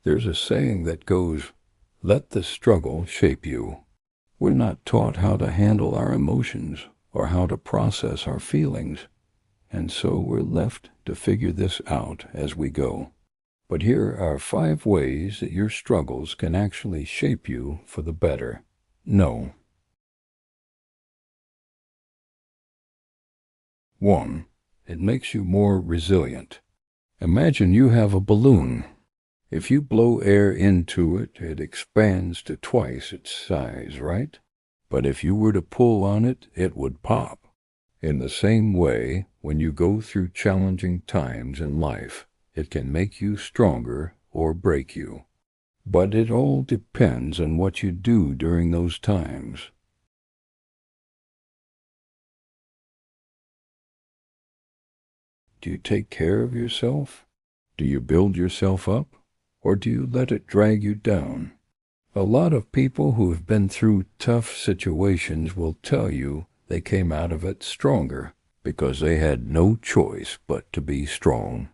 There's a saying that goes, "Let the struggle shape you." We're not taught how to handle our emotions or how to process our feelings, and so we're left to figure this out as we go. But here are 5 ways that your struggles can actually shape you for the better. No. 1. It makes you more resilient. Imagine you have a balloon. If you blow air into it, it expands to twice its size, right? But if you were to pull on it, it would pop. In the same way, when you go through challenging times in life, it can make you stronger or break you. But it all depends on what you do during those times. Do you take care of yourself? Do you build yourself up? Or do you let it drag you down? A lot of people who have been through tough situations will tell you they came out of it stronger because they had no choice but to be strong.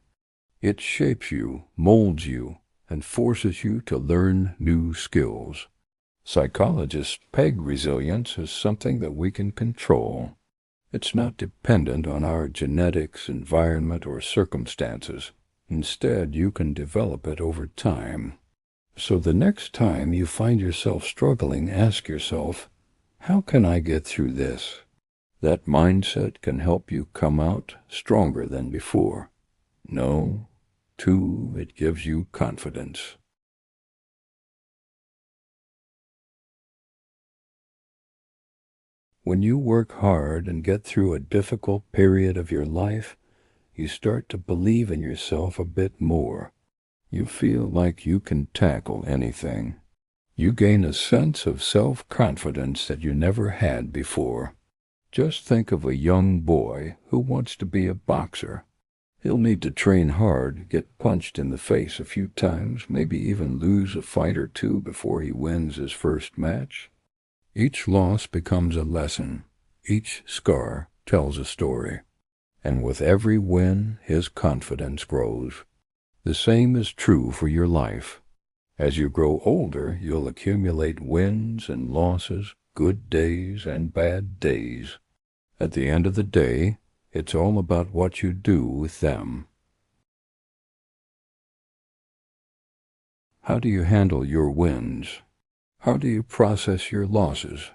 It shapes you, molds you, and forces you to learn new skills. Psychologists peg resilience as something that we can control. It's not dependent on our genetics, environment, or circumstances. Instead, you can develop it over time. So the next time you find yourself struggling, ask yourself, how can I get through this? That mindset can help you come out stronger than before. No. 2, it gives you confidence. When you work hard and get through a difficult period of your life, you start to believe in yourself a bit more. You feel like you can tackle anything. You gain a sense of self-confidence that you never had before. Just think of a young boy who wants to be a boxer. He'll need to train hard, get punched in the face a few times, maybe even lose a fight or 2 before he wins his first match. Each loss becomes a lesson. Each scar tells a story. And with every win, his confidence grows. The same is true for your life. As you grow older, you'll accumulate wins and losses, good days and bad days. At the end of the day, it's all about what you do with them. How do you handle your wins? How do you process your losses?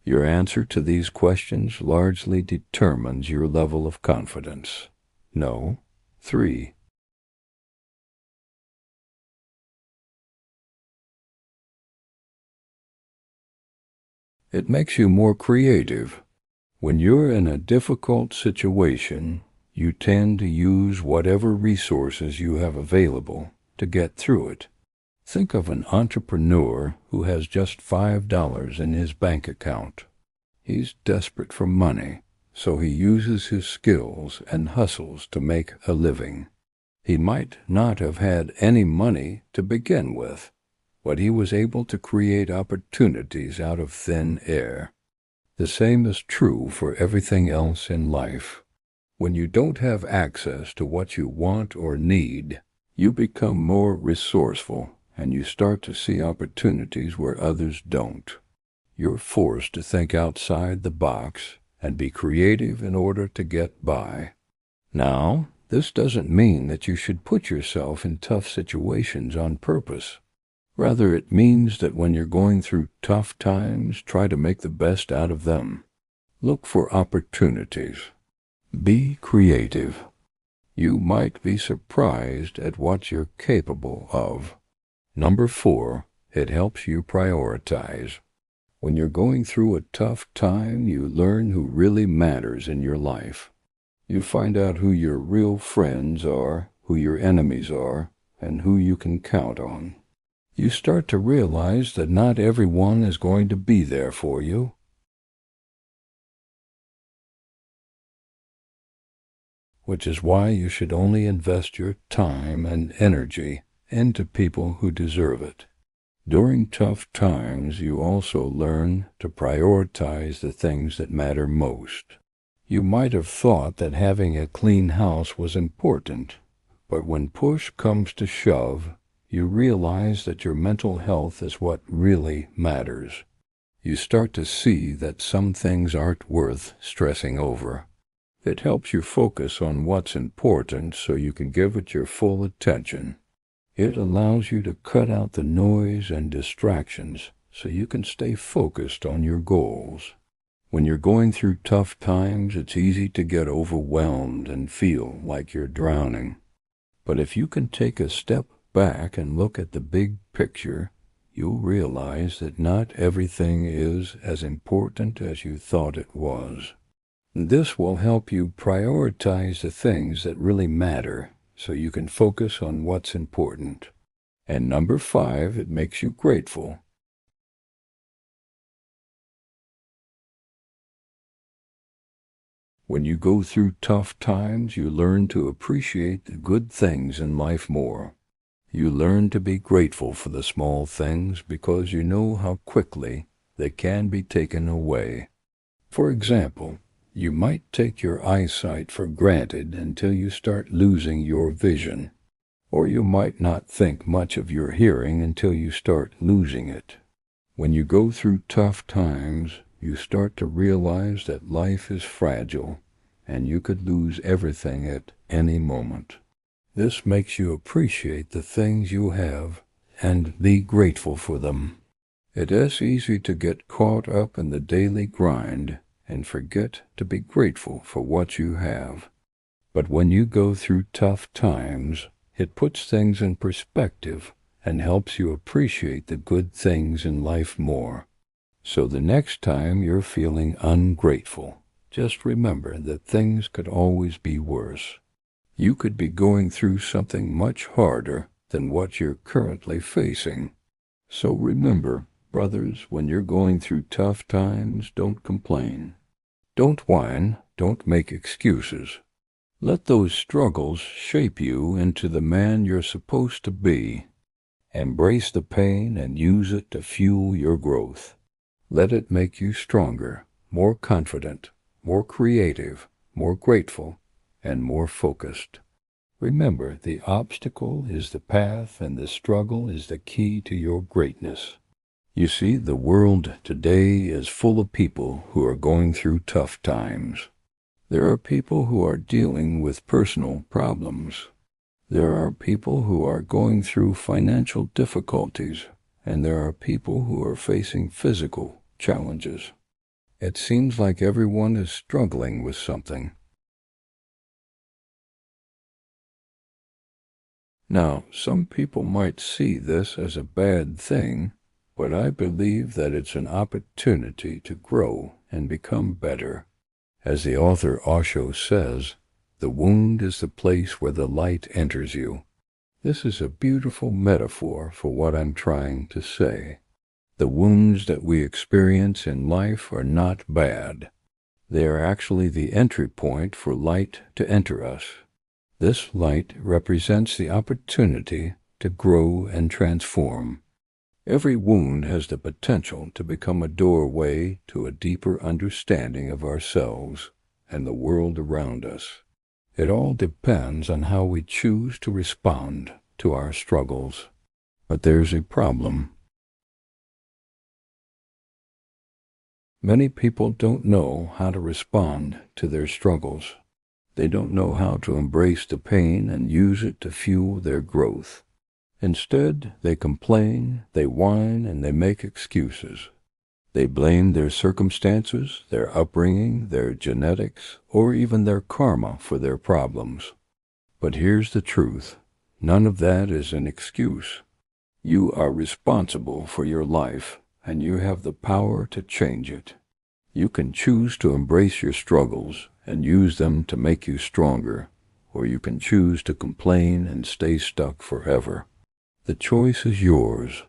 Your answer to these questions largely determines your level of confidence. No. 3. It makes you more creative. When you're in a difficult situation, you tend to use whatever resources you have available to get through it. Think of an entrepreneur who has just $5 in his bank account. He's desperate for money, so he uses his skills and hustles to make a living. He might not have had any money to begin with, but he was able to create opportunities out of thin air. The same is true for everything else in life. When you don't have access to what you want or need, you become more resourceful and you start to see opportunities where others don't. You're forced to think outside the box and be creative in order to get by. Now, this doesn't mean that you should put yourself in tough situations on purpose. Rather, it means that when you're going through tough times, try to make the best out of them. Look for opportunities. Be creative. You might be surprised at what you're capable of. Number 4, it helps you prioritize. When you're going through a tough time, you learn who really matters in your life. You find out who your real friends are, who your enemies are, and who you can count on. You start to realize that not everyone is going to be there for you. Which is why you should only invest your time and energy into people who deserve it. During tough times, you also learn to prioritize the things that matter most. You might have thought that having a clean house was important, but when push comes to shove, you realize that your mental health is what really matters. You start to see that some things aren't worth stressing over. It helps you focus on what's important so you can give it your full attention. It allows you to cut out the noise and distractions so you can stay focused on your goals. When you're going through tough times, it's easy to get overwhelmed and feel like you're drowning. But if you can take a step back and look at the big picture, you'll realize that not everything is as important as you thought it was. This will help you prioritize the things that really matter so you can focus on what's important. And number 5, it makes you grateful. When you go through tough times, you learn to appreciate the good things in life more. You learn to be grateful for the small things because you know how quickly they can be taken away. For example, you might take your eyesight for granted until you start losing your vision, or you might not think much of your hearing until you start losing it. When you go through tough times, you start to realize that life is fragile and you could lose everything at any moment. This makes you appreciate the things you have and be grateful for them. It is easy to get caught up in the daily grind and forget to be grateful for what you have. But when you go through tough times, it puts things in perspective and helps you appreciate the good things in life more. So the next time you're feeling ungrateful, just remember that things could always be worse. You could be going through something much harder than what you're currently facing. So remember, brothers, when you're going through tough times, don't complain. Don't whine, don't make excuses. Let those struggles shape you into the man you're supposed to be. Embrace the pain and use it to fuel your growth. Let it make you stronger, more confident, more creative, more grateful, and more focused. Remember, the obstacle is the path and the struggle is the key to your greatness. You see, the world today is full of people who are going through tough times. There are people who are dealing with personal problems. There are people who are going through financial difficulties, and there are people who are facing physical challenges. It seems like everyone is struggling with something. Now, some people might see this as a bad thing, but I believe that it's an opportunity to grow and become better. As the author Osho says, the wound is the place where the light enters you. This is a beautiful metaphor for what I'm trying to say. The wounds that we experience in life are not bad. They are actually the entry point for light to enter us. This light represents the opportunity to grow and transform. Every wound has the potential to become a doorway to a deeper understanding of ourselves and the world around us. It all depends on how we choose to respond to our struggles. But there's a problem. Many people don't know how to respond to their struggles. They don't know how to embrace the pain and use it to fuel their growth. Instead, they complain, they whine, and they make excuses. They blame their circumstances, their upbringing, their genetics, or even their karma for their problems. But here's the truth. None of that is an excuse. You are responsible for your life, and you have the power to change it. You can choose to embrace your struggles and use them to make you stronger, or you can choose to complain and stay stuck forever. The choice is yours.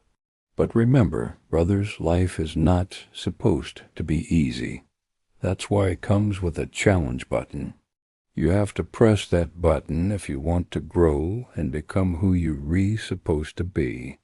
But remember, brothers, life is not supposed to be easy. That's why it comes with a challenge button. You have to press that button if you want to grow and become who you're really supposed to be.